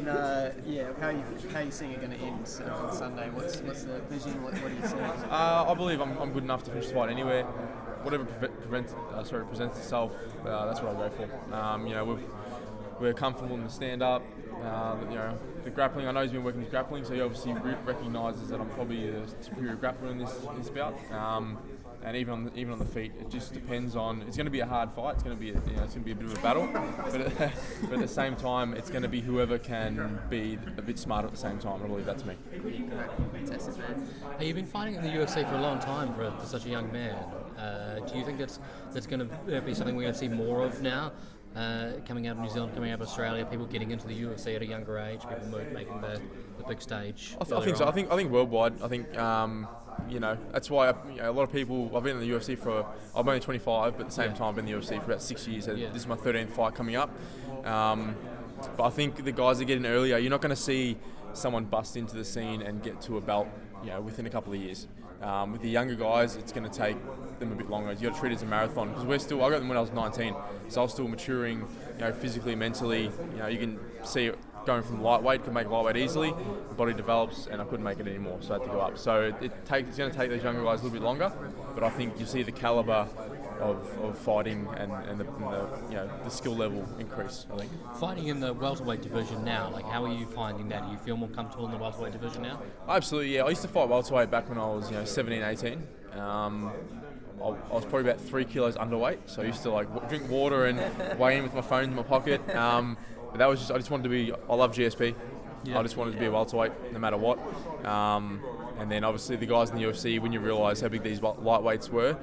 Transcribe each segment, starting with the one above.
And how you seeing it going to end on Sunday? What's the vision? What are you seeing? I believe I'm good enough to finish the fight anywhere. Whatever presents itself, that's what I'll go for. We're comfortable in the stand-up. The grappling. I know he's been working his grappling, so he obviously recognises that I'm probably the superior grappler in this bout. And even on the feet, it just depends on. It's going to be a hard fight. It's going to be a bit of a battle, but at the same time, it's going to be whoever can be a bit smarter at the same time. I believe that's me. Fantastic, man. Hey, you've been fighting in the UFC for a long time for such a young man. Do you think that's going to be something we're going to see more of now? Coming out of New Zealand, coming out of Australia, people getting into the UFC at a younger age, people making the big stage. I think so. I think worldwide. I think that's why a lot of people. I've been in the UFC I'm only 25, but at the same time I've been in the UFC for about 6 years. This is my 13th fight coming up. But I think the guys that get in earlier, you're not going to see someone bust into the scene and get to a belt, within a couple of years. With the younger guys, it's going to take them a bit longer. You got to treat it as a marathon because I got them when I was 19, so I was still maturing, physically, mentally. You can see it going from lightweight, could make lightweight easily, the body develops, and I couldn't make it anymore, so I had to go up. So it's going to take those younger guys a little bit longer, but I think you see the caliber of fighting and the skill level increase, I think. Fighting in the welterweight division now, how are you finding that? Do you feel more comfortable in the welterweight division now? Absolutely, yeah. I used to fight welterweight back when I was 17, 18. I was probably about 3 kilos underweight, so I used to drink water and weigh in with my phone in my pocket. But that was I just wanted to be. I love GSP. Yeah. I just wanted to be a welterweight no matter what. And then obviously the guys in the UFC, when you realise how big these lightweights were,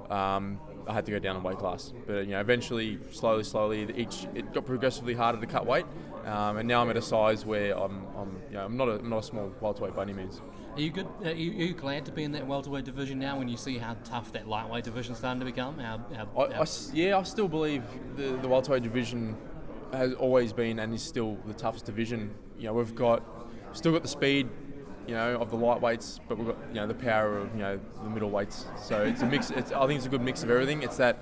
I had to go down a weight class. But eventually, slowly, it got progressively harder to cut weight. And now I'm at a size where I'm not a small welterweight by any means. Are you good? Are you glad to be in that welterweight division now when you see how tough that lightweight division's starting to become? I still believe the welterweight division has always been and is still the toughest division. We've still got the speed, of the lightweights, but we've got the power of the middleweights. So it's a mix. I think it's a good mix of everything. It's that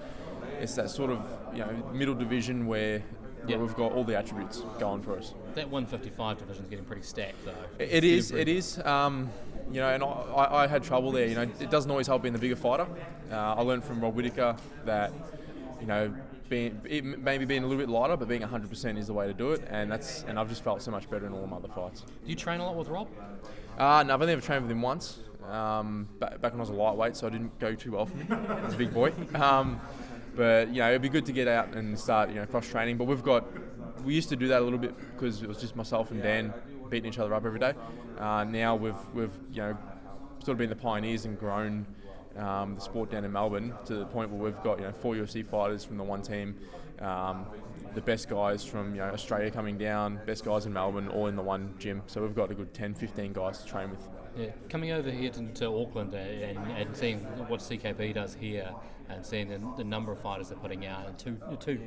sort of middle division where we've got all the attributes going for us. That 155 division's getting pretty stacked, though. It is. And I had trouble there. It doesn't always help being the bigger fighter. I learned from Rob Whittaker that maybe being a little bit lighter, but being 100% is the way to do it. And I've just felt so much better in all my other fights. Do you train a lot with Rob? No, I've only ever trained with him once. Back when I was a lightweight, so I didn't go too often. I was a big boy. But it'd be good to get out and start cross training. But we used to do that a little bit because it was just myself and Dan beating each other up every day. Now we've sort of been the pioneers and grown the sport down in Melbourne to the point where we've got 4 UFC fighters from the one team, the best guys from Australia coming down, best guys in Melbourne, all in the one gym. So we've got a good 10-15 guys to train with. Yeah, coming over here to Auckland and seeing what CKB does here and seeing the number of fighters they're putting out and two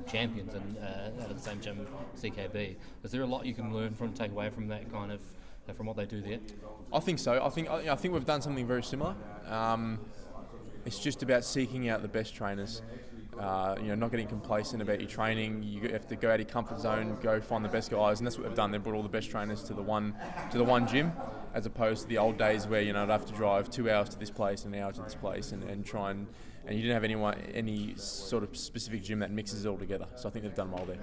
champions out of the same gym, CKB. Is there a lot you can learn take away from that kind of from what they do there? I think so. I think we've done something very similar. It's just about seeking out the best trainers. Not getting complacent about your training. You have to go out of your comfort zone, go find the best guys, and that's what they've done. They've brought all the best trainers to the one gym, as opposed to the old days where I'd have to drive 2 hours to this place and an hour to this place and try and you didn't have any sort of specific gym that mixes it all together. So I think they've done well there.